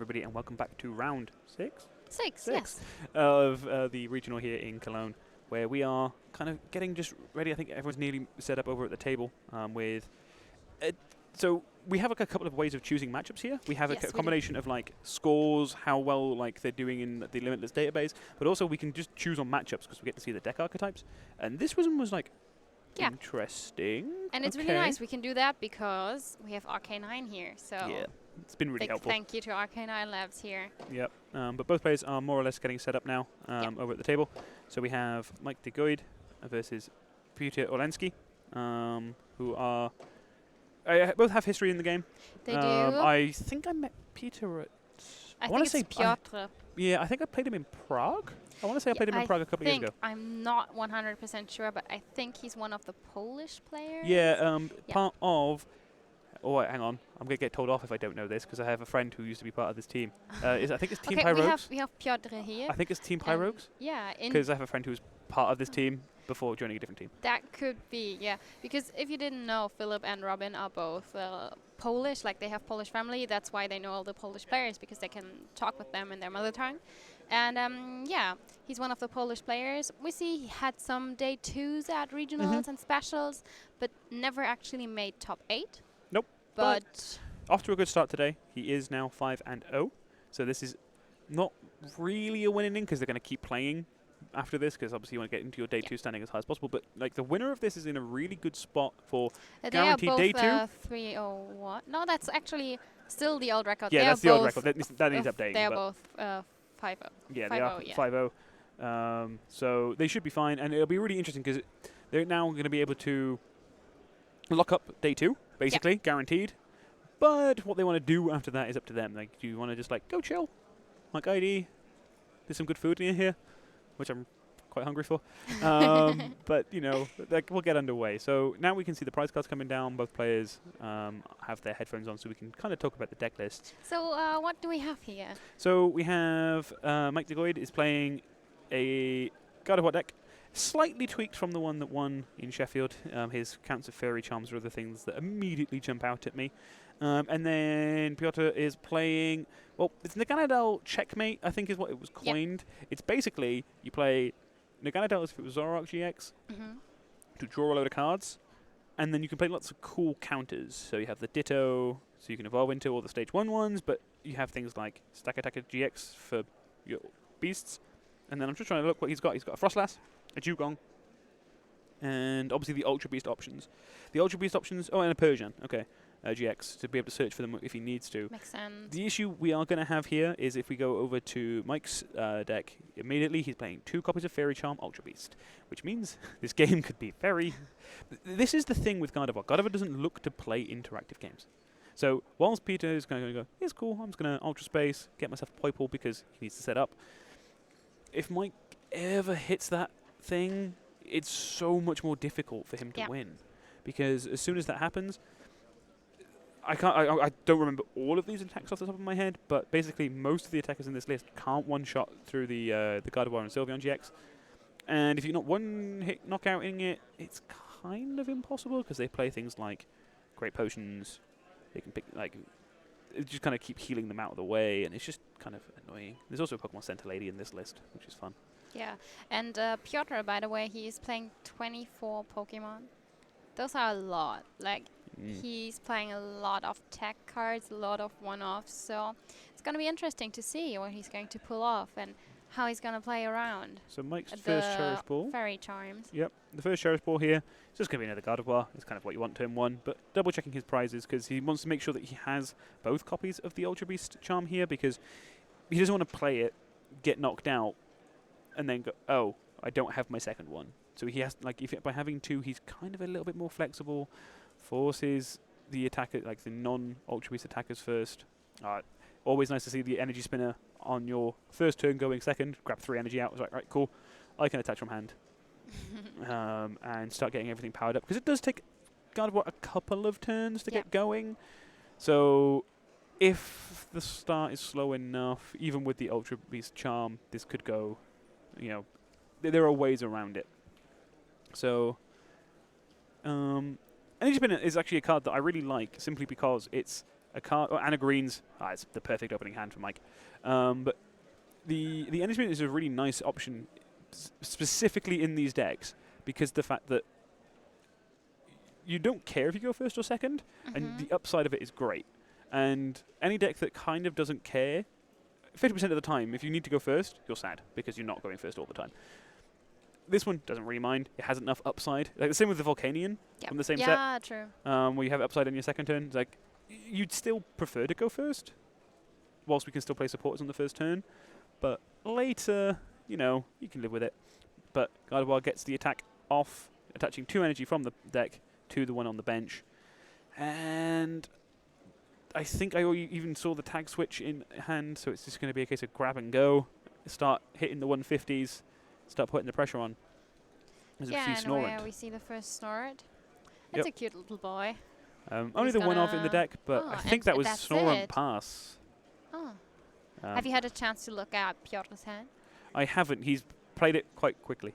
everybody, and welcome back to round six? Six, yes. Of the regional here in Cologne, where we are kind of getting just ready. I think everyone's nearly set up over at the table with... so we have like a couple of ways of choosing matchups here. We have Yes, a we do. combination of like scores, how well like they're doing in the Limitless database, but also we can just choose on matchups because we get to see the deck archetypes. And this one was like interesting. And it's really nice we can do that because we have RK9 here. So yeah, it's been really big helpful. thank you to RK9 Labs here. Yep. But both players are more or less getting set up now over at the table. So we have Mike de Goed versus Piotr Orleanski, who are both have history in the game. They do. I think I met Peter at... I wanna think it's say Piotr. yeah, I think I played him in Prague. I want to say I played him in Prague a couple of years ago. I'm not 100% sure, but I think he's one of the Polish players. Yeah, part of... Oh, wait, hang on. I'm going to get told off if I don't know this, because I have a friend who used to be part of this team. I think it's Team Okay, Pyrogues. we have Piotr here. I think it's Team Pyrogues, Yeah, because I have a friend who was part of this team before joining a different team. that could be, yeah. Because if you didn't know, Philip and Robin are both Polish, like they have Polish family. That's why they know all the Polish players, because they can talk with them in their mother tongue. And yeah, he's one of the Polish players. We see he had some day twos at regionals and specials, but never actually made top 8. Nope. But Off to a good start today. He is now 5-0. So this is not really a winning because they're going to keep playing after this, because obviously you want to get into your day 2 standing as high as possible. But like the winner of this is in a really good spot for guaranteed they day 2. are both 3-0-1. No, that's actually still the old record. Yeah, they that's are the old both record. That needs updating. They are but both 5-0. yeah, they are 5-0. So they should be fine, and it'll be really interesting because they're now going to be able to lock up day 2, basically, guaranteed. But what they want to do after that is up to them. Like, do you want to just like go chill, like ID? There's some good food in here, which I'm quite hungry for. But you know, like we'll get underway. So now we can see the prize cards coming down. Both players have their headphones on, so we can kind of talk about the deck lists. So what do we have here? So we have Mike de Goed is playing a God of War deck, slightly tweaked from the one that won in Sheffield. His counts of fairy charms are the things that immediately jump out at me. And then Piotr is playing, well, it's Naganadel Checkmate, I think is what it was coined. It's basically, you play Naganadel as if it was Zoroark GX to draw a load of cards, and then you can play lots of cool counters. So you have the Ditto, so you can evolve into all the stage 1 ones, but you have things like Stack Attacker GX for your beasts. And then I'm just trying to look what he's got. He's got a Frostlass, a Dugong, and obviously the Ultra Beast options. The Ultra Beast options, oh, and a Persian, okay. GX to be able to search for them if he needs to. Makes sense. The issue we are going to have here is if we go over to Mike's deck, immediately he's playing 2 copies of Fairy Charm Ultra Beast, which means this game could be very... This is the thing with God of War. God of War doesn't look to play interactive games. So whilst Peter is going to go, it's cool, I'm just going to Ultra Space, get myself a Poipole because he needs to set up. If Mike ever hits that thing, it's so much more difficult for him to win. Because as soon as that happens... I don't remember all of these attacks off the top of my head, but basically most of the attackers in this list can't one-shot through the God of War and Sylveon GX. And if you're not one-hit knockouting it, it's kind of impossible because they play things like Great Potions. They can pick, like, just kind of keep healing them out of the way, and it's just kind of annoying. There's also a Pokemon Center Lady in this list, which is fun. Yeah, and Piotr, by the way, he is playing 24 Pokemon. Those are a lot. Like, he's playing a lot of tech cards, a lot of one-offs, so it's going to be interesting to see what he's going to pull off and how he's going to play around. So Mike's first Cherish Ball. Fairy Charms. Yep, the first Cherish Ball here. It's just going to be another God of War. It's kind of what you want turn 1, but double-checking his prizes because he wants to make sure that he has both copies of the Ultra Beast Charm here because he doesn't want to play it, get knocked out, and then go, oh, I don't have my second one. So he has, like, by having 2, he's kind of a little bit more flexible. Forces the attacker, like the non-Ultra Beast attackers first. Always nice to see the energy spinner on your first turn going second. Grab 3 energy out. It's like, right, cool. I can attach from hand and start getting everything powered up because it does take God of War a couple of turns to get going. So if the start is slow enough, even with the Ultra Beast Charm, this could go. You know, there are ways around it. So. Energy Spinner is actually a card that I really like simply because it's a card, and a greens. It's the perfect opening hand for Mike. But the energy spin is a really nice option, specifically in these decks, because the fact that you don't care if you go first or second, and the upside of it is great. And any deck that kind of doesn't care, 50% of the time, if you need to go first, you're sad because you're not going first all the time. This one doesn't really mind. It has enough upside. Like the same with the Volcanion from the same set. Yeah, true. Where you have upside on your second turn. It's like you'd still prefer to go first, whilst we can still play supporters on the first turn. But later, you can live with it. But Gardevoir gets the attack off, attaching 2 energy from the deck to the one on the bench. And I think I even saw the tag switch in hand, so it's just going to be a case of grab and go, start hitting the 150s, start putting the pressure on. There's a few Snorunt. We see the first Snorunt. It's a cute little boy. Only the one off in the deck, but I think that was Snorunt Pass. Oh. Have you had a chance to look at Piotr's hand? I haven't. He's played it quite quickly.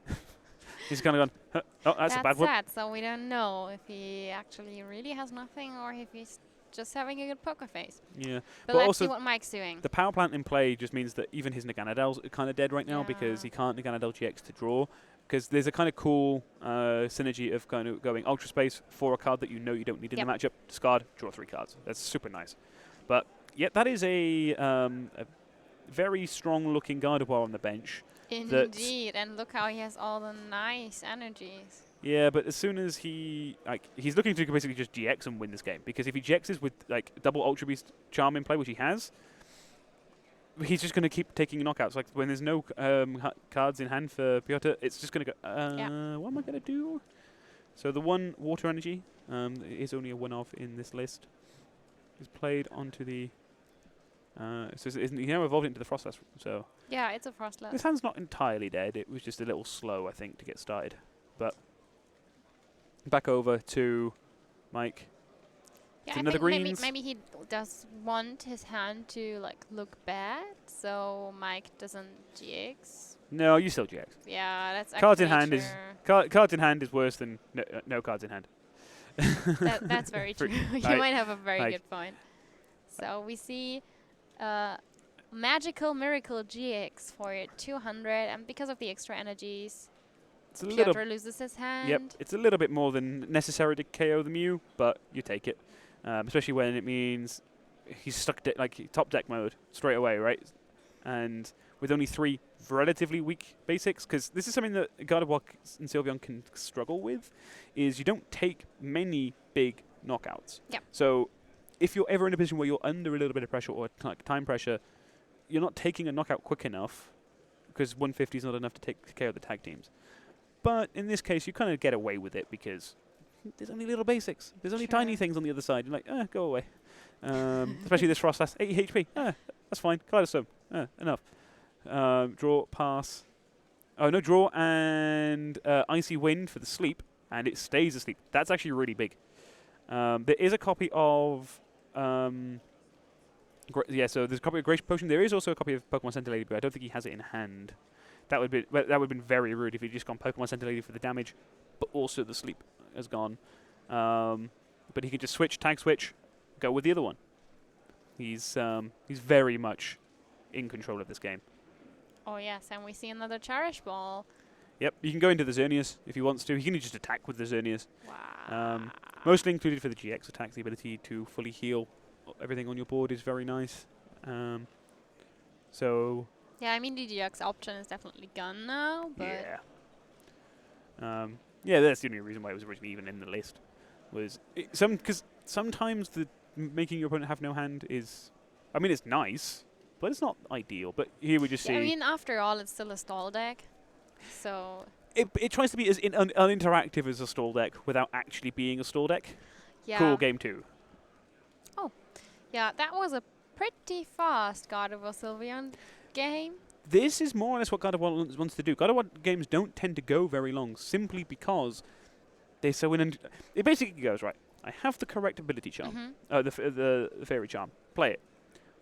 He's kind of gone, oh, that's a bad one. That's sad, so we don't know if he actually really has nothing or if he's just having a good poker face. Yeah. But let's see what Mike's doing. The power plant in play just means that even his Naganadels are kind of dead right now because he can't Naganadel GX to draw. Because there's a kind of cool synergy of kind of going Ultra Space for a card that you don't need in the matchup. Discard, draw 3 cards. That's super nice. But, yeah, that is a very strong-looking Gardevoir on the bench. Indeed, and look how he has all the nice energies. Yeah, but as soon as he's looking to basically just GX and win this game. Because if he GXs with double Ultra Beast Charm in play, which he has, he's just going to keep taking knockouts. Like when there's no cards in hand for Piotr, it's just going to go, what am I going to do? So the one water energy is only a one-off in this list. Is played onto the... he now evolved into the Frostless. So yeah, it's a Frostless. This hand's not entirely dead. It was just a little slow, I think, to get started. But back over to Mike. Yeah, I think maybe he does want his hand to look bad, so Mike doesn't GX. No, you still GX. Yeah, that's cards in hand is cards in hand is worse than no cards in hand. That's very true. You might have a very good point. So we see Magical Miracle GX for 200, and because of the extra energies, Piotr loses his hand. Yep, it's a little bit more than necessary to KO the Mew, but you take it. Especially when it means he's stuck top deck mode straight away, right? And with only 3 relatively weak basics, because this is something that Gardevoir and Sylveon can struggle with, is you don't take many big knockouts. Yep. So if you're ever in a position where you're under a little bit of pressure or time pressure, you're not taking a knockout quick enough, because 150 is not enough to KO the tag teams. But in this case, you kind of get away with it because there's only little basics. There's only tiny things on the other side. You're like, go away. Especially this Frost, that's 80 HP. That's fine. Kaleidosome. Enough. Draw, pass. Oh, no, draw and Icy Wind for the sleep, and it stays asleep. That's actually really big. There is a copy of... so there's a copy of Grace Potion. There is also a copy of Pokemon Center Lady, but I don't think he has it in hand. That would have been very rude if he'd just gone Pokemon Center Lady for the damage, but also the sleep has gone. But he can just tag switch, go with the other one. He's very much in control of this game. Oh yes, and we see another Cherish Ball. Yep, you can go into the Xerneas if he wants to. He can just attack with the Xerneas. Wow. Mostly included for the GX attacks, the ability to fully heal everything on your board is very nice. Yeah, I mean the GX option is definitely gone now, but... Yeah, that's the only reason why it was originally even in the list. Because sometimes making your opponent have no hand is... I mean, it's nice, but it's not ideal. But here we just see... I mean, after all, it's still a stall deck, so... It tries to be as uninteractive as a stall deck without actually being a stall deck. Yeah. Cool, game 2. Oh, yeah, that was a pretty fast Gardevoir Sylveon game. This is more or less what Gardevoir wants to do. Gardevoir games don't tend to go very long, simply because they're so it basically goes, right, I have the correct ability charm, the fairy charm, play it.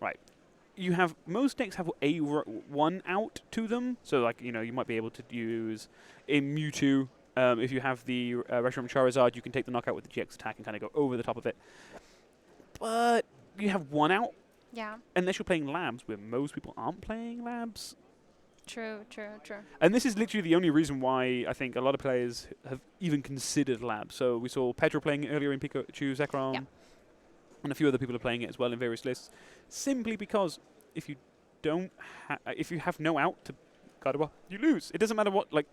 Right. You have, most decks have a one out to them, so you might be able to use in Mewtwo, if you have the Reshiram Charizard, you can take the knockout with the GX attack and kind of go over the top of it. But you have one out, Yeah. unless you're playing labs, where most people aren't playing labs. True. True. True. And this is literally the only reason why I think a lot of players have even considered labs. So we saw Pedro playing it earlier in Pikachu Zekrom, Yeah. and a few other people are playing it as well in various lists, simply because if you don't, if you have no out to Gardevoir, you lose. It doesn't matter what, like,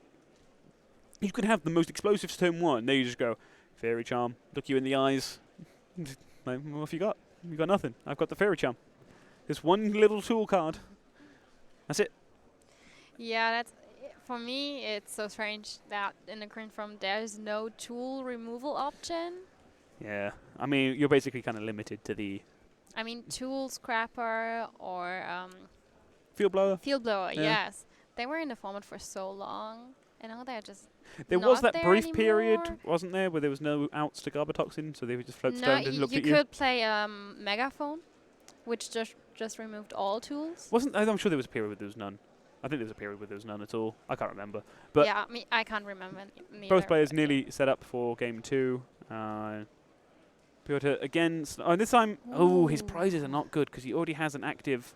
you can have the most explosives turn one, then you just go, Fairy Charm, look you in the eyes. Like, what have you got? You got nothing. I've got the Fairy Charm. This one little tool card. That's it. Yeah, that's for me. It's so strange that in the current form there's no tool removal option. Yeah. I mean, you're basically kind of limited to the I mean, tool scrapper or field blower. field blower. Yeah. Yes, they were in the format for so long, and now they're just There was not that there brief period, anymore. wasn't there, where there was no outs to Garbotoxin, so they would just float No, stoned and looked you at you. could play Megaphone, which just removed all tools. Wasn't I'm sure there was a period where there was none. I think there was a period where there was none at all. I can't remember. But yeah, I can't remember. both players but nearly set up for game 2. Piotr against. Oh, this time, his Ooh. prizes are not good because he already has an active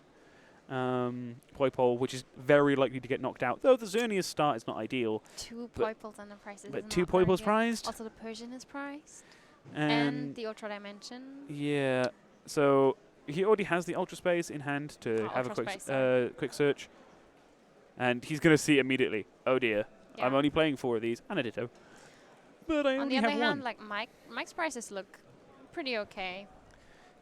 Poipole, which is very likely to get knocked out. Though the Xerneas start is not ideal. Two but- Poipoles and the prices. But 2 Poipoles prized. Also, the Persian is priced, And the Ultra Dimension. yeah, so he already has the Ultra Space in hand to Oh, have a Ultra quick, Space, sorry. quick search. And he's going to see immediately, oh dear, Yeah. I'm only playing 4 of these, and a Ditto. But I On only the other have hand, one. like Mike's prices look pretty okay.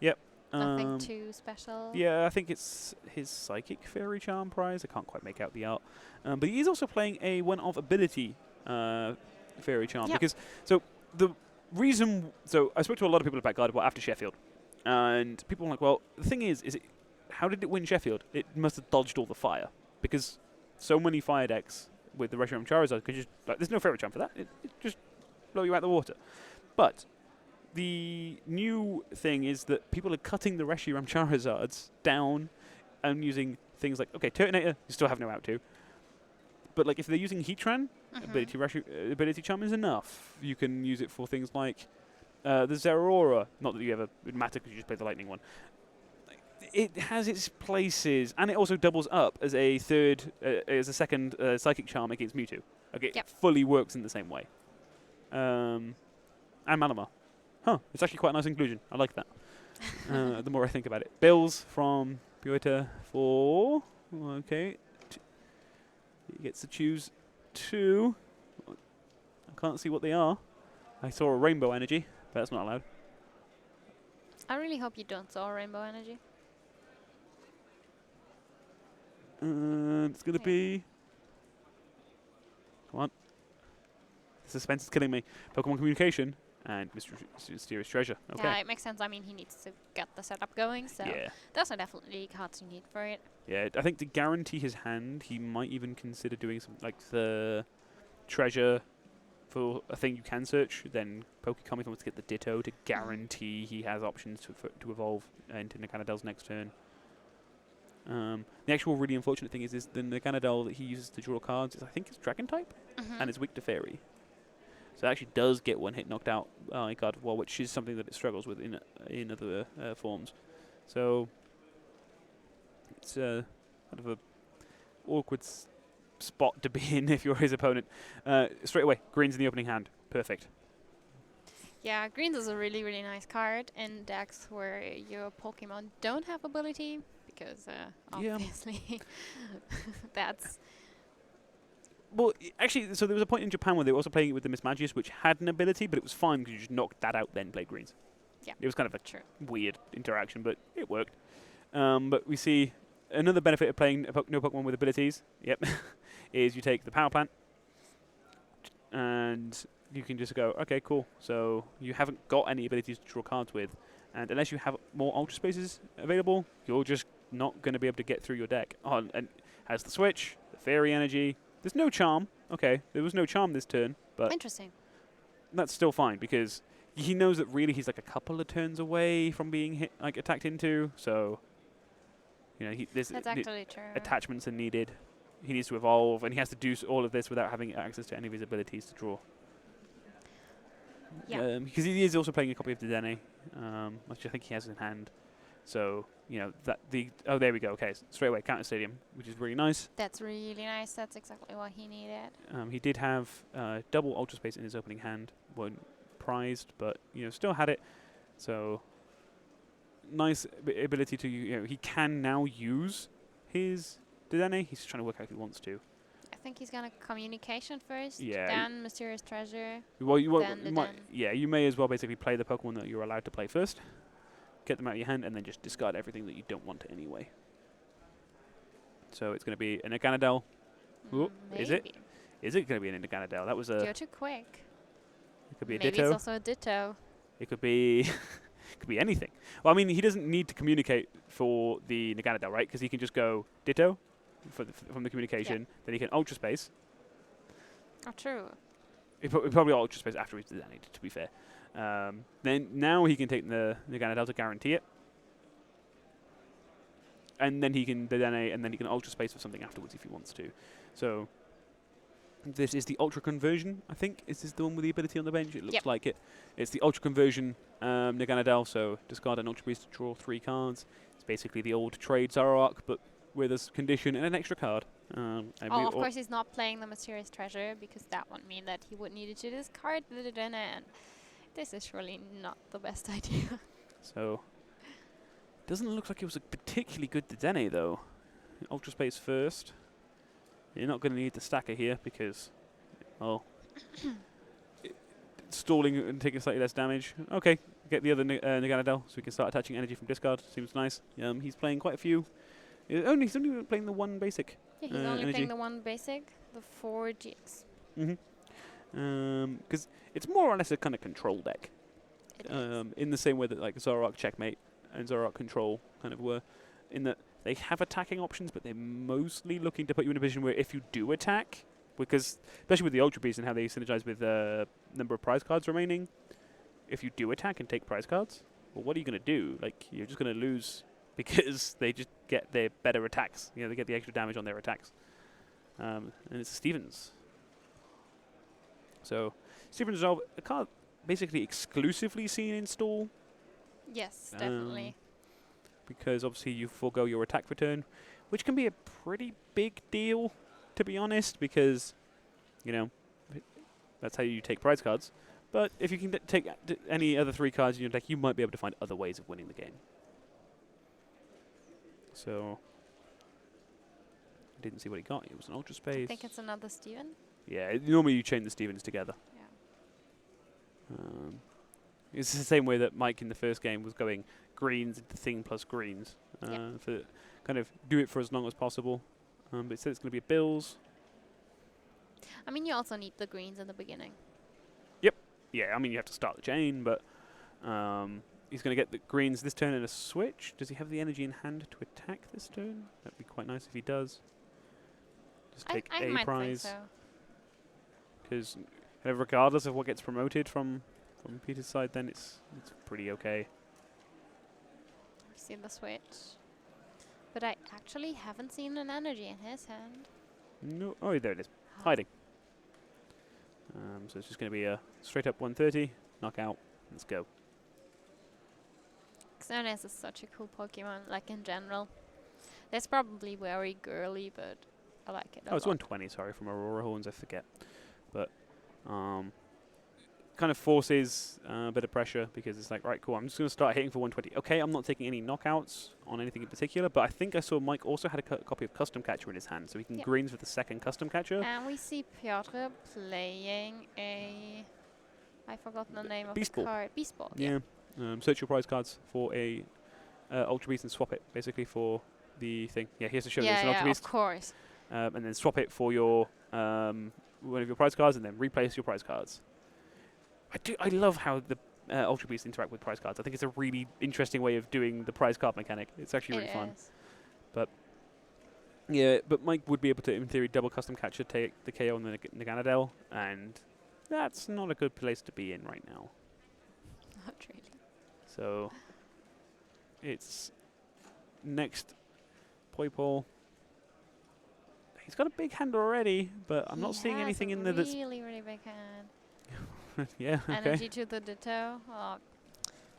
Yep. Nothing too special. Yeah, I think it's his Psychic Fairy Charm prize. I can't quite make out the art. But he's also playing a one-off ability Fairy Charm. Yep. Because, so, the reason... So, I spoke to a lot of people about Gardevoir after Sheffield. And people were like, well, the thing is how did it win Sheffield? It must have dodged all the fire. Because so many fire decks with the Reshiram Charizard could just... Like, there's no Fairy Charm for that. It just blow you out the water. But... the new thing is that people are cutting the Reshiram Charizards down and using things like, okay, Turtonator, you still have no out to. But like if they're using Heatran, ability Charm is enough. You can use it for things like the Zeraora. Not that you ever would matter because you just play the Lightning one. It has its places, and it also doubles up as a second Psychic Charm against Mewtwo. Okay, Yep. it fully works in the same way. And Malamar. Huh, it's actually quite a nice inclusion. I like that. The more I think about it. Bills from Piotr for... Okay. He gets to choose 2. I can't see what they are. I saw a Rainbow Energy, but that's not allowed. I really hope you don't saw Rainbow Energy. It's going to be... Come on. The suspense is killing me. Pokemon Communication and Mysterious Treasure. Okay. Yeah, it makes sense. I mean, he needs to get the setup going, so Yeah. those are definitely cards you need for it. Yeah, I think to guarantee his hand, he might even consider doing some, like the treasure for a thing you can search, then Pokekami wants to get the Ditto to guarantee he has options to evolve into Naganadal's next turn. The actual really unfortunate thing is the Naganadal that he uses to draw cards is, I think, it's Dragon type, and it's weak to Fairy. So it actually does get one hit knocked out by Gardevoir, which is something that it struggles with in other forms. So it's kind of a awkward spot to be in if you're his opponent. Straight away, Green's in the opening hand. Perfect. Yeah, Greens is a really, really nice card in decks where your Pokemon don't have ability, because obviously that's... Well, actually, so there was a point in Japan where they were also playing it with the Mismagius, which had an ability, but it was fine because you just knocked that out, then played Greens. Yeah. It was kind of a True. weird interaction, but it worked. But we see another benefit of playing no Pokemon with abilities, is you take the Power Plant, and you can just go, okay, cool. So you haven't got any abilities to draw cards with, and unless you have more Ultra Spaces available, you're just not going to be able to get through your deck. Oh, and has the Switch, the Fairy Energy. There's no Charm. Okay, there was no Charm this turn, but Interesting. that's still fine because he knows that really he's like a couple of turns away from being hit, like attacked into. So, you know, That's actually true. attachments are needed. He needs to evolve, and he has to do all of this without having access to any of his abilities to draw. Yeah. Because he is also playing a copy of Dedenne, which I think he has in hand. So, there we go. Okay, straight away, Counter Stadium, which is really nice. That's really nice. That's exactly what he needed. He did have double Ultra Space in his opening hand. Weren't prized, but, still had it. So, nice ability to, he can now use his Dedenne. He's trying to work out if he wants to. I think he's gonna communication first, Yeah. then Mysterious Treasure. Well, Then you may as well basically play the Pokemon that you're allowed to play first, get them out of your hand, and then just discard everything that you don't want anyway. So it's going to be an Naganadel. Ooh, is it? Maybe. Is it going to be an Naganadel? That was a. You're too quick. It could be a Maybe Ditto. it's also a Ditto. It could be. Could be anything. Well, I mean, he doesn't need to communicate for the Naganadel, right? Because he can just go Ditto from the communication. Then he can Ultra Space. Oh, true. He probably Ultra Space after he's detonated, to be fair. Then now he can take the Naganadel to guarantee it. And then he can detonate, and then he can Ultra Space for something afterwards if he wants to. So this is the Ultra Conversion, I think. Is this the one with the ability on the bench? It looks like it. It's the Ultra Conversion Naganadel, so discard an Ultra Beast to draw 3 cards. It's basically the old trade Zoroark, but with a condition and an extra card. Of course he's not playing the Mysterious Treasure, because that would mean that he would need to discard the Dedenne, and this is surely not the best idea. So, doesn't look like it was a particularly good Dedenne, though. Ultra Space first. You're not going to need the stacker here because, well, stalling and taking slightly less damage. Okay, get the other Naganadel so we can start attaching energy from discard. Seems nice. He's playing quite a few. He's only playing the one basic. Yeah, he's only energy. playing the one basic, the 4 GX. Because it's more or less a kind of control deck. It is. In the same way that like Zoroark Checkmate and Zoroark Control kind of were, in that they have attacking options, but they're mostly looking to put you in a position where if you do attack, because especially with the Ultra Beast and how they synergize with number of prize cards remaining, if you do attack and take prize cards, well, what are you going to do? Like, you're just going to lose because they just get their better attacks. They get the extra damage on their attacks. And it's Stevens. So, Stevens Resolve, a card basically exclusively seen in stall. Yes, definitely. Because obviously you forego your attack return, which can be a pretty big deal, to be honest, because, that's how you take prize cards. But if you can take any other 3 cards in your deck, you might be able to find other ways of winning the game. So, I didn't see what he got. It was an Ultra Space. I think it's another Steven. Yeah, normally you chain the Stevens together. Yeah. It's the same way that Mike in the first game was going greens into thing plus greens. For kind of do it for as long as possible. But it said it's going to be a Bills. I mean, you also need the greens in the beginning. Yeah, I mean, you have to start the chain, but he's going to get the greens this turn and a switch. Does he have the energy in hand to attack this turn? That'd be quite nice if he does. Just take I a might prize. think so. Because regardless of what gets promoted from Peter's side, then it's pretty okay. See the switch. But I actually haven't seen an energy in his hand. No, oh, there it is, hiding. So it's just going to be a straight up 130, knockout, let's go. Xerneas is such a cool Pokemon, like in general. It's probably very girly, but I like it a Oh, it's lot. 120, sorry, from Aurora Horns, I forget. But kind of forces a bit of pressure because it's like, right, cool, I'm just going to start hitting for 120. Okay, I'm not taking any knockouts on anything in particular, but I think I saw Mike also had a copy of Custom Catcher in his hand, so he can greens with the second Custom Catcher. And we see Piotr playing a... I forgot the name of Beast the Ball. card. Beast Ball, Yeah. Search your prize cards for a Ultra Beast and swap it, basically, for the thing. Yeah, he has to show this an Ultra Beast. Of course. And then swap it for your one of your prize cards, and then replace your prize cards. I love how the Ultra Beasts interact with prize cards. I think it's a really interesting way of doing the prize card mechanic. It's actually really fun. But yeah, but Mike would be able to, in theory, double Custom Catcher, take the KO on the Naganadel, and that's not a good place to be in right now. Not really. So it's next Poipole. He's got a big hand already, but I'm not seeing anything in there that's really, really big hand. yeah, okay. Energy to the Ditto. Oh,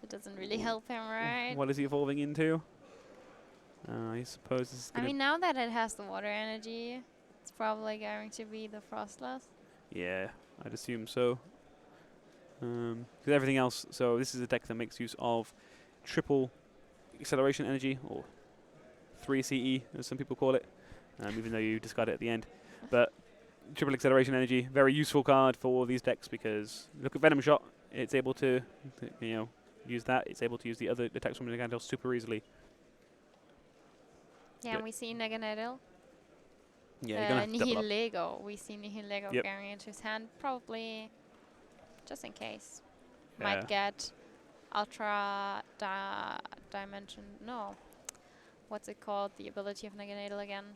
It doesn't really help him, right? What is he evolving into? I suppose this is I gonna. mean, now that it has the water energy, it's probably going to be the Frostless. Yeah, I'd assume so. 'Cause everything else. So this is a deck that makes use of triple acceleration energy, or 3 CE, as some people call it, even though you discard it at the end. But triple acceleration energy, very useful card for these decks because look at Venom Shot. It's able to, use that. It's able to use the other attacks from Nagandel super easily. Yeah, and we see Naganadel. Yeah, you're gonna have to double up. Nihilego. We see Nihilego Yep. carrying into his hand, probably just in case. Yeah. Might get Ultra Dimension. No. What's it called? The ability of Naganadel again?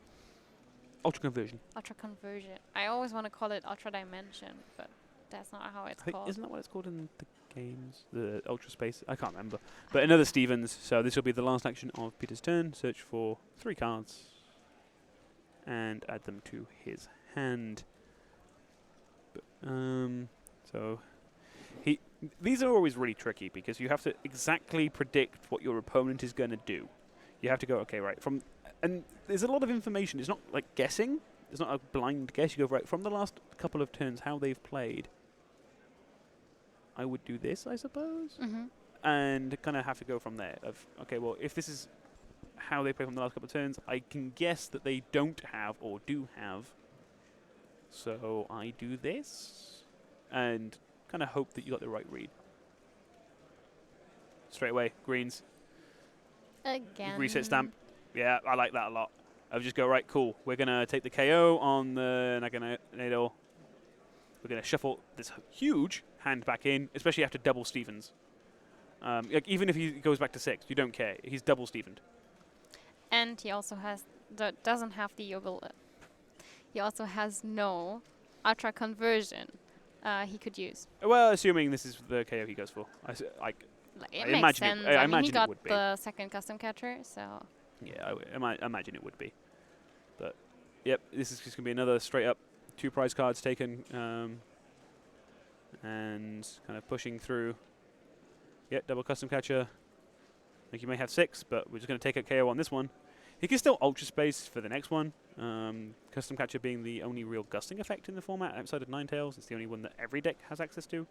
Ultra Conversion. Ultra Conversion. I always want to call it Ultra Dimension, but that's not how it's I think, called. isn't that what it's called in the games? The Ultra Space? I can't remember. But another Stevens. So this will be the last action of Peter's turn. Search for 3 cards and add them to his hand. But, so these are always really tricky because you have to exactly predict what your opponent is going to do. You have to go, okay, right, and there's a lot of information. It's not like guessing. It's not a blind guess. You go, right, from the last couple of turns, how they've played. I would do this, I suppose. Mm-hmm. And kind of have to go from there. Of, okay, well, if this is how they play from the last couple of turns, I can guess that they don't have or do have. So I do this. And kind of hope that you got the right read. Straight away, greens. Again. Reset stamp. Yeah, I like that a lot. I would just go, right, cool. We're going to take the KO on the Naganadel. We're going to shuffle this huge hand back in, especially after double Stevens. Like even if he goes back to 6, you don't care. He's double Stevened. And he also doesn't have the ability. He also has no Ultra Conversion he could use. Well, assuming this is the KO he goes for. It I makes imagine sense. I I mean, imagine he it got would be. the second custom catcher, so. Yeah, I imagine it would be. But, yep, this is just going to be another straight up 2 prize cards taken. And kind of pushing through. Yep, double custom catcher. Like you may have 6, but we're just going to take a KO on this one. He can still Ultra Space for the next one. Custom catcher being the only real gusting effect in the format outside of Ninetales. It's the only one that every deck has access to.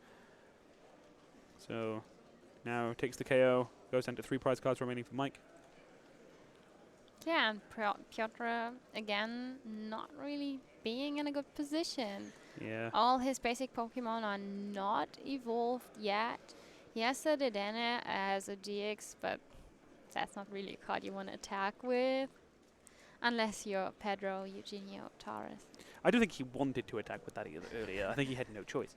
So now takes the KO, goes down to 3 prize cards remaining for Mike. Yeah, and Piotr, again, not really being in a good position. Yeah. All his basic Pokemon are not evolved yet. He has the Dedenne as a GX, but that's not really a card you want to attack with. Unless you're Pedro, Eugenio, Taurus. I don't think he wanted to attack with that earlier. I think he had no choice.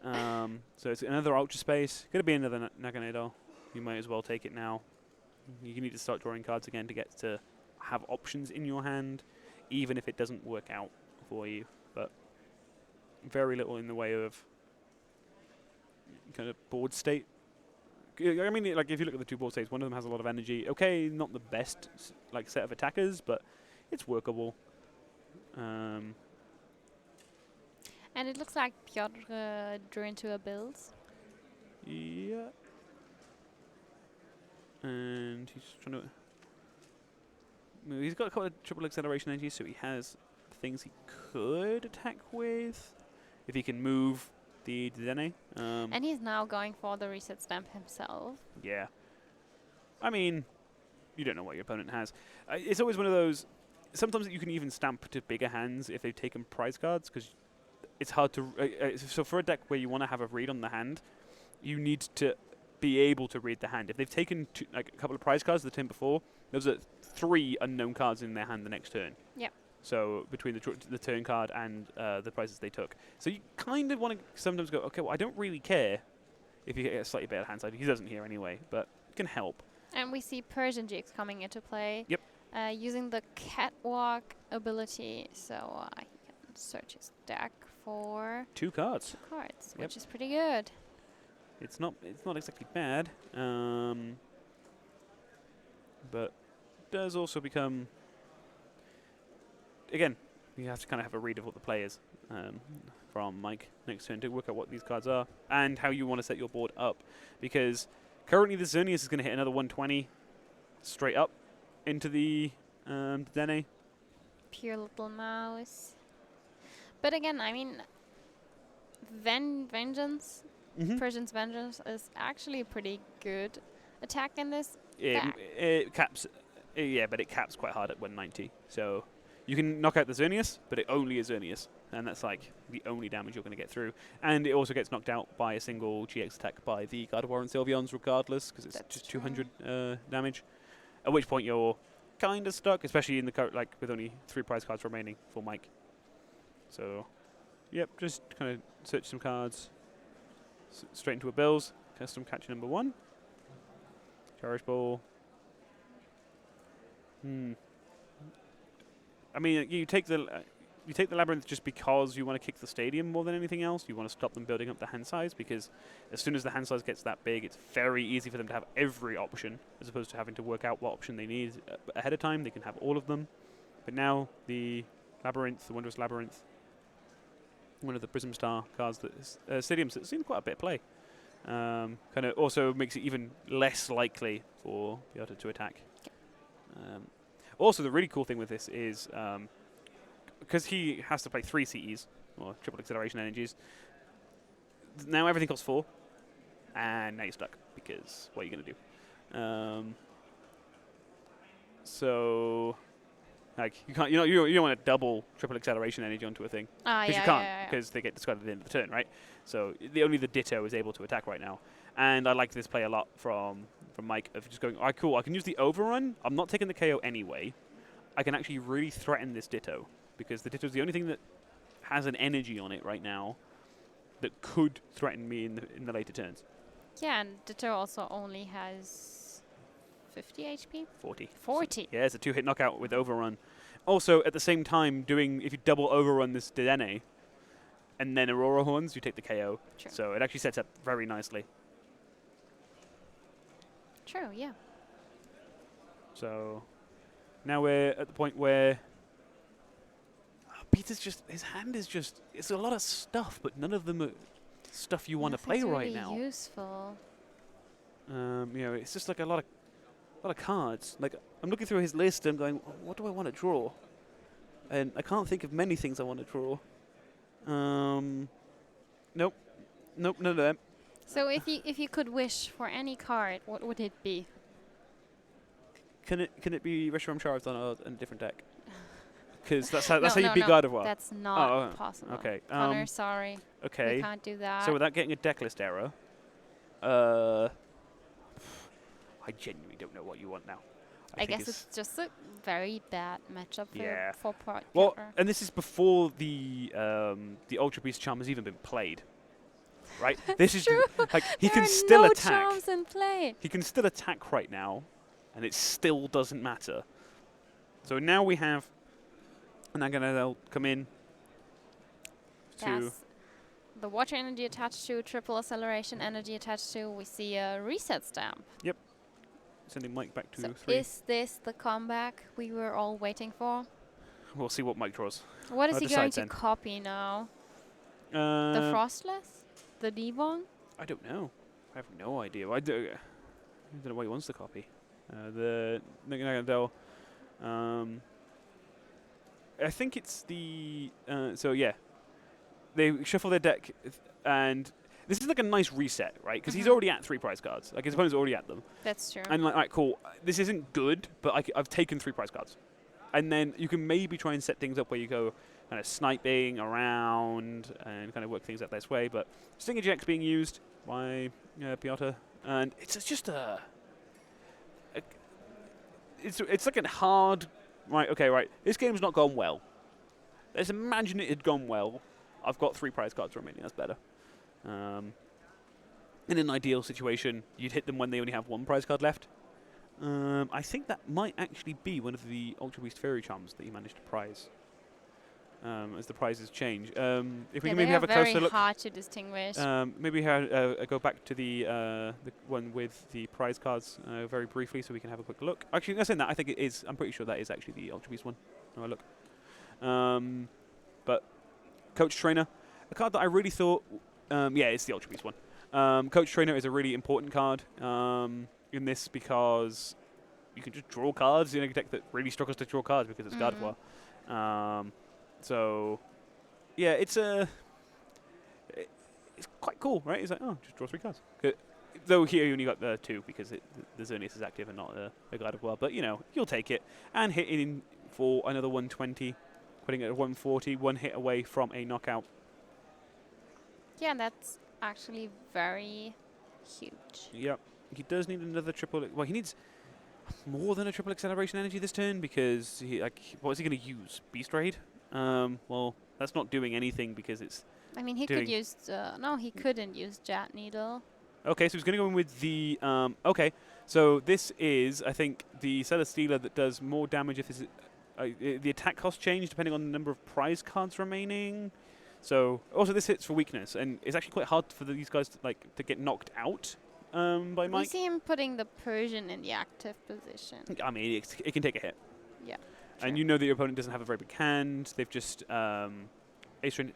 So it's another Ultra Space. Going to be another Naganadel. You might as well take it now. You need to start drawing cards again to get to have options in your hand, even if it doesn't work out for you. But very little in the way of kind of board state. I mean, like if you look at the 2 board states, one of them has a lot of energy. Okay, not the best set of attackers, but it's workable. And it looks like Piotr drew into a build. Yeah. And he's trying to. He's got a couple of triple acceleration energy, so he has things he could attack with if he can move the Dedenne. And he's now going for the reset stamp himself. Yeah. I mean, you don't know what your opponent has. It's always one of those. Sometimes you can even stamp to bigger hands if they've taken prize cards, because it's hard to. So for a deck where you want to have a read on the hand, you need to be able to read the hand. If they've taken a couple of prize cards the turn before, those are 3 unknown cards in their hand the next turn. Yep. So between the turn card and the prizes they took. So you kind of want to sometimes go, okay, well, I don't really care if you get a slightly better hand side. He doesn't here anyway, but it can help. And we see Persian Jigs coming into play. Yep. Using the Catwalk ability, so he can search his deck for 2 cards. 2 cards, Yep. which is pretty good. It's not exactly bad, but does also become. Again, you have to kind of have a read of what the play is from Mike next turn to work out what these cards are and how you want to set your board up, because Currently, the Xerneas is going to hit another 120 straight up into the Dene. Pure little mouse. But again, I mean, Vengeance, Mm-hmm. Persian's Vengeance is actually a pretty good attack in this It, deck. it caps, yeah, but it caps quite hard at 190. So you can knock out the Xerneas, but it only is Xerneas, and that's like the only damage you're going to get through. And it also gets knocked out by a single GX attack by the Gardevoir and Sylveons, regardless, because it's That's just true. 200 damage. At which point you're kind of stuck, especially in the like with only 3 prize cards remaining for Mike. So, yep, just kind of search some cards, straight into a Bills. Custom catcher number 1. Cherish Ball. I mean, you take the Labyrinth just because you want to kick the stadium more than anything else. You want to stop them building up the hand size, because as soon as the hand size gets that big, it's very easy for them to have every option, as opposed to having to work out what option they need ahead of time. They can have all of them. But now the Labyrinth, the Wondrous Labyrinth, one of the Prism Star cards that Stadium's seen quite a bit of play. Kind of also makes it even less likely for Piotr to attack. Also, the really cool thing with this is because he has to play 3 CEs, or triple acceleration energies, now everything costs 4, and now you're stuck, because what are you going to do? So, like, you can't, you don't want to double triple acceleration energy onto a thing, because you can't, because they get discarded at the end of the turn, right? So only the Ditto is able to attack right now, and I like this play a lot from Mike, of just going, alright, cool, I can use the overrun. I'm not taking the KO anyway. I can actually really threaten this Ditto, because the Ditto is the only thing that has an energy on it right now that could threaten me in the later turns. Yeah, and Ditto also only has 50 HP? 40. 40. So, yeah, it's a 2-hit knockout with overrun. Also, at the same time, if you double overrun this Dene, and then Aurora Horns, you take the KO. True. So it actually sets up very nicely. True, yeah. So now we're at the point where Peter's his hand is just, it's a lot of stuff, but none of them are stuff you want to play Nothing's right really now. Useful. It's just like a lot of cards. Like, I'm looking through his list and going, what do I want to draw? And I can't think of many things I want to draw. Nope, none of them. So if you could wish for any card, what would it be? Can it be Reshiram Charizard on a different deck? Because that's how you beat no, Gardevoir. that's not possible. Okay. Connor, sorry. Okay. We can't do that. So without getting a deck list error, I genuinely don't know what you want now. I guess it's just a very bad matchup for Piotr. Well, and this is before the Ultra Beast Charm has even been played, right? This is true. like he There can are still no attack. charms in play. He can still attack right now, and it still doesn't matter. So now we have, and they'll come in. Yes. The water energy attached to, triple acceleration energy attached to. We see a reset stamp. Yep. Sending Mike back to So 3. is this the comeback we were all waiting for? We'll see what Mike draws. What is I'll he going decide to then. copy now? The Frostless? The Devon? I don't know. I have no idea. I don't know what he wants to copy. The Naganadel. I think it's the. So yeah, they shuffle their deck, and this is like a nice reset, right? Because he's already at 3 prize cards. Like his opponent's already at them. That's true. And like, alright, cool. This isn't good, but I've taken 3 prize cards, and then you can maybe try and set things up where you go kind of sniping around and kind of work things out this way. But Stinger Jack's being used by Piotr, and it's just it's like a hard. Right, okay, right. This game's not gone well. Let's imagine it had gone well. I've got 3 prize cards remaining. That's better. In an ideal situation, you'd hit them when they only have 1 prize card left. I think that might actually be one of the Ultra Beast Fairy Charms that you managed to prize. As the prizes change. If we can maybe have a closer look. Very hard to distinguish. Maybe go back to the one with the prize cards very briefly, so we can have a quick look. Actually, no, saying that, I think it is. I'm pretty sure that is actually the Ultra Beast one. Have a look. But Coach Trainer, a card that I really thought, it's the Ultra Beast one. Coach Trainer is a really important card in this because you can just draw cards in a deck that really struggles to draw cards because it's Gardevoir. So, yeah, it's quite cool, right? It's like, oh, just draw 3 cards. Though here you only got the 2 because the Xerneas is active and not a Gardevoir. But, you know, you'll take it. And hit in for another 120, putting it at 140, 1 hit away from a knockout. Yeah, that's actually very huge. Yep. He does need another triple. Well, he needs more than a triple acceleration energy this turn because what is he going to use? Beast Raid? Well, that's not doing anything because it's. I mean, he could use. No, he couldn't use Jet Needle. Okay, so he's going to go in with the. Okay, so this is, I think, the Celesteela that does more damage if this is, the attack cost change depending on the number of prize cards remaining. So also this hits for weakness, and it's actually quite hard for these guys to get knocked out by Mike. We see him putting the Persian in the active position. I mean, it can take a hit. Yeah. And you know that your opponent doesn't have a very big hand. They've just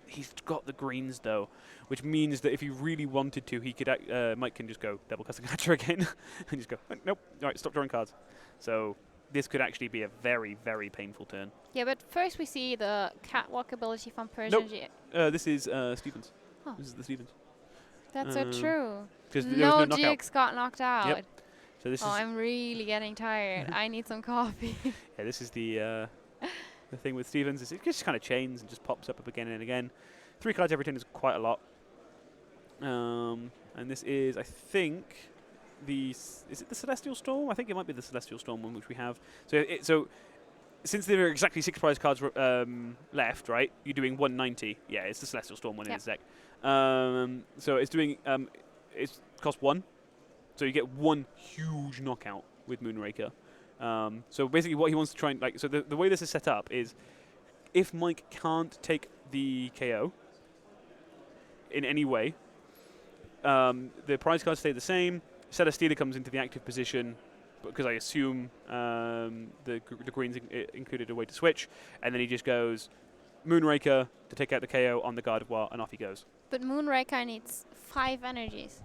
he's got the greens though, which means that if he really wanted to, he could. Mike can just go double custom catcher again, and just go nope. All right, stop drawing cards. So this could actually be a very, very painful turn. Yeah, but first we see the Catwalk ability from Persian. Nope. This is Stevens. Oh. This is the Stevens. That's so true. No GX got knocked out. Yep. So this is I'm really getting tired. I need some coffee. Yeah, this is the thing with Stevens. Is it just kind of chains and just pops up again and again. 3 cards every turn is quite a lot. And this is, I think, is it the Celestial Storm? I think it might be the Celestial Storm one which we have. So since there are exactly 6 prize cards left, right? You're doing 190. Yeah, it's the Celestial Storm one in this deck. So it's doing it's cost 1. So you get 1 huge knockout with Moonraker. So basically what he wants to try and so the way this is set up is if Mike can't take the KO in any way, the prize cards stay the same. Celesteela comes into the active position because I assume the green's included a way to switch, and then he just goes Moonraker to take out the KO on the Gardevoir, and off he goes. But Moonraker needs 5 energies.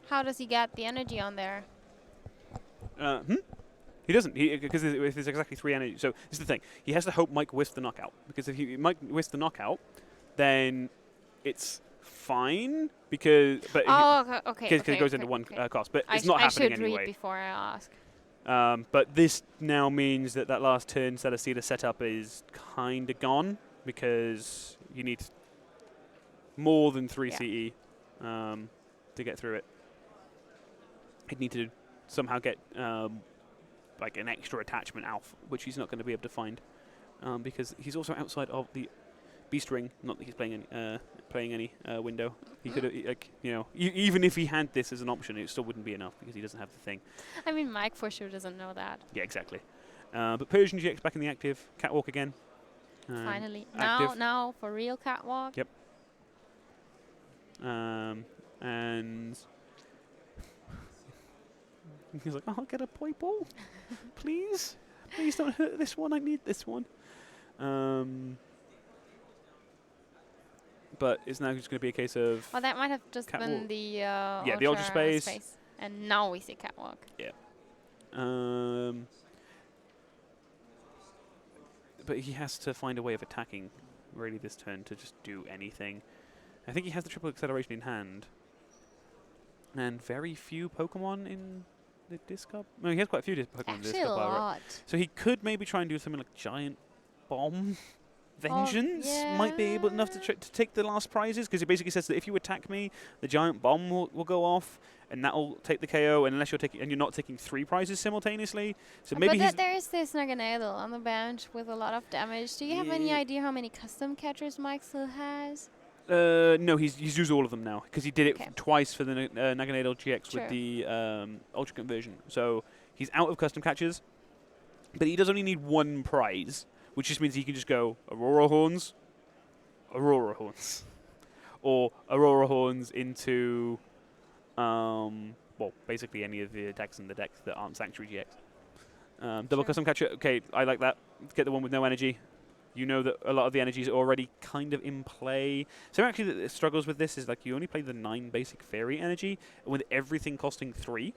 How does he get the energy on there? He doesn't, because there's exactly 3 energy. So this is the thing. He has to hope Mike whiffs the knockout, because if Mike whiffs the knockout, then it's fine because. But okay. Because it goes into 1 cost, but it's not happening anyway. I should read before I ask. But this now means that last turn Celesteela setup is kind of gone because you need more than 3 CE to get through it. He'd need to somehow get an extra attachment out, which he's not going to be able to find because he's also outside of the Beast Ring. Not that he's playing any window. He could even if he had this as an option, it still wouldn't be enough because he doesn't have the thing. I mean, Mike for sure doesn't know that. Yeah, exactly. But Persian GX back in the active. Catwalk again. Finally, active. now for real Catwalk. Yep. And he's like, "Oh, I'll get a poi ball, please. Please don't hurt this one. I need this one." But it's now just going to be a case of. Well, that might have just been the the Ultra Space. And now we see Catwalk. Yeah. But he has to find a way of attacking really this turn to just do anything. I think he has the triple acceleration in hand. And very few Pokemon in the discard. No, he has quite a few Pokemon in the discard pile, right? So he could maybe try and do something like Giant Bomb. Vengeance might be able enough to take the last prizes, because it basically says that if you attack me, the Giant Bomb will go off, and that'll take the KO. And unless you're not taking 3 prizes simultaneously, so maybe. But there is this Naganadel on the bench with a lot of damage. Do you have any idea how many custom catchers Mike still has? No, he's used all of them now because he did it twice for the Naganadel GX with the Ultra Conversion. So he's out of custom catchers, but he does only need 1 prize, which just means he can just go Aurora Horns, or Aurora Horns into, basically any of the attacks in the deck that aren't Sanctuary GX. Double custom catcher, okay, I like that. Get the one with no energy. You know that a lot of the energy is already kind of in play. So actually, the struggles with this is like you only play the 9 basic fairy energy, with everything costing 3,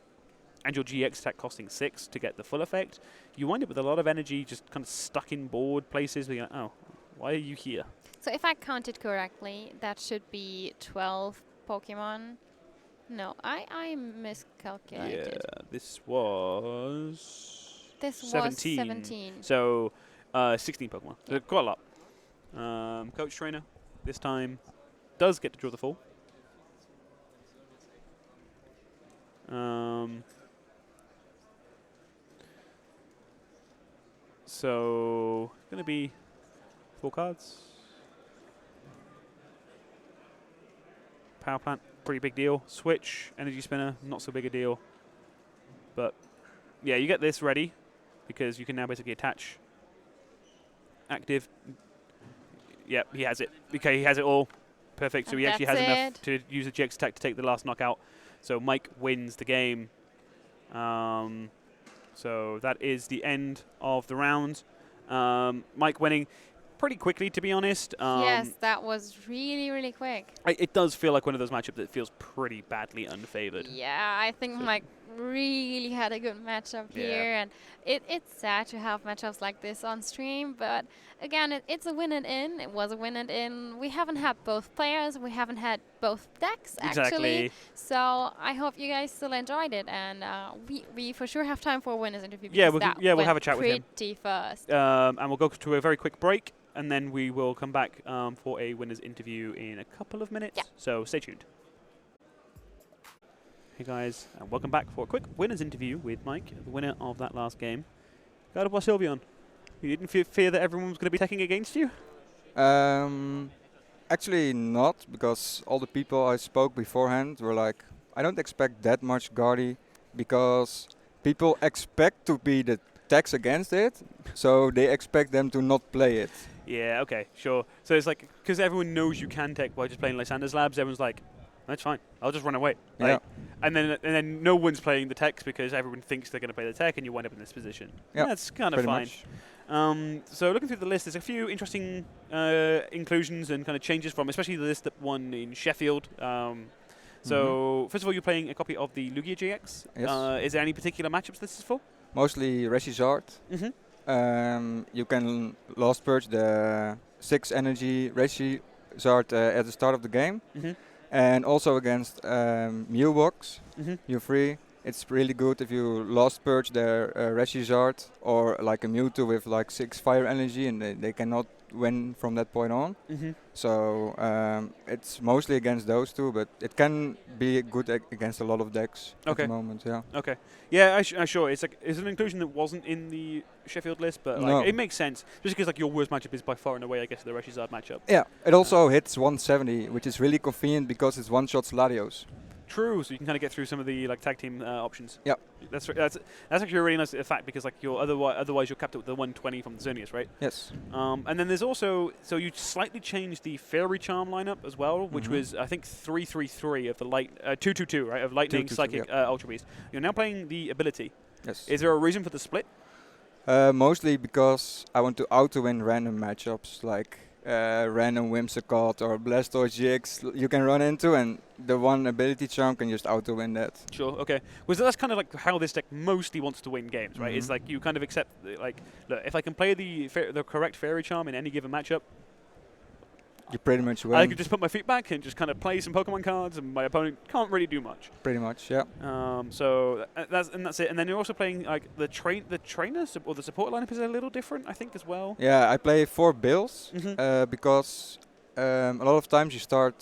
and your GX attack costing 6 to get the full effect. You wind up with a lot of energy just kind of stuck in board places where you're like, oh, why are you here? So if I counted correctly, that should be 12 Pokemon. No, I miscalculated. Yeah, this was... This was 17. 17. So, 16 Pokemon. So Yeah. quite a lot. Coach Trainer, this time, does get to draw the full. So, going to be 4 cards. Power Plant, pretty big deal. Switch, Energy Spinner, not so big a deal. But, yeah, you get this ready, because you can now basically attach active. Yep, he has it. Okay, he has it all. Perfect. So And he actually has that's enough to use a GX attack to take the last knockout. So Mike wins the game. So that is the end of the round. Mike winning pretty quickly, to be honest. Yes, that was really, really quick. It does feel like one of those matchups that feels pretty badly unfavored. Yeah, I think So- Mike really had a good matchup here, and it's sad to have matchups like this on stream, but again, it's a win and in. It was a win and in. We haven't had both players, we haven't had both decks actually, Exactly. so I hope you guys still enjoyed it, and we for sure have time for a winner's interview. Yeah, because we'll that have a went chat with him. pretty fast. And we'll go to a very quick break, and then we will come back for a winner's interview in a couple of minutes. Yeah. So stay tuned. Hey guys, and welcome back for a quick winner's interview with Mike, the winner of that last game. Gardevoir Sylveon, you didn't fear that everyone was going to be attacking against you? Actually not, because all the people I spoke beforehand were like, I don't expect that much Guardy, because people expect to be the tax against it, so they expect them to not play it. Yeah, okay, sure. So it's like, because everyone knows you can tech by just playing Lysander's Labs, everyone's like, that's fine, I'll just run away. Like, Yeah. And then no one's playing the techs because everyone thinks they're going to play the tech, and you wind up in this position. Yeah, That's kind of pretty fine. much. So looking through the list, there's a few interesting inclusions and kind of changes from, especially the list that won in Sheffield. So first of all, you're playing a copy of the Lugia GX. Yes. Is there any particular matchups this is for? Mostly Resizard. Mm-hmm. You can Lost Purge the 6 energy Resizard at the start of the game. Mm-hmm. And also against Mewbox, Mm-hmm. U3. It's really good if you Lost Purge their Resizard or like a Mewtwo with like 6 fire energy, and they cannot win from that point on. Mm-hmm. So it's mostly against those two, but it can be good against a lot of decks at Okay. the moment. Yeah. Okay. Yeah, sure. It's like it's an inclusion that wasn't in the Sheffield list, but like, No. it makes sense just because like your worst matchup is by far and away, I guess, the Reshizard matchup. Yeah. It also hits 170, which is really convenient because it's one-shots Latios. True. So you can kind of get through some of the like tag team options. Yep. That's actually a really nice fact because like you're otherwise you're capped at the 120 from the Xerneas, right? Yes. And then there's also so you slightly changed the Fairy Charm lineup as well, which Mhm. was I think 3-3-3 of the light 2-2-2 right of Lightning 2-2-2, Psychic Ultra Beast. You're now playing the ability. Yes. Is there a reason for the split? Mostly because I want to auto-win random matchups like random Whimsicott or Blastoise GX you can run into, and the one ability charm can just auto-win that. Sure. Okay. Well, that's kind of like how this deck mostly wants to win games, right? It's Mhm. like you kind of accept like look, if I can play the correct Fairy Charm in any given matchup, You pretty much win. I could just put my feet back and just kind of play some Pokemon cards, and my opponent can't really do much. Pretty much, yeah. So that's it. And then you're also playing like the trainer or the support lineup is a little different, I think, as well. Yeah, I play 4 bills Mhm. because a lot of times you start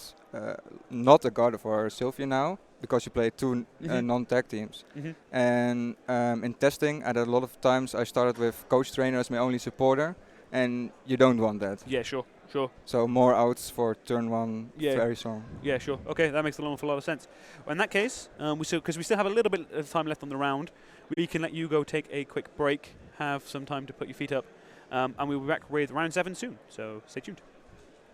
not a Gardevoir or Sylveon now because you play 2 Mhm. non-tag teams. Mhm. And in testing, at a lot of times I started with Coach Trainer as my only supporter, and you don't want that. Yeah, sure. So more outs for turn 1 Yeah. Fairy Song. Yeah, sure. Okay, that makes an awful lot of sense. Well, in that case, because we still have a little bit of time left on the round, we can let you go take a quick break, have some time to put your feet up, and we'll be back with round 7 soon. So stay tuned.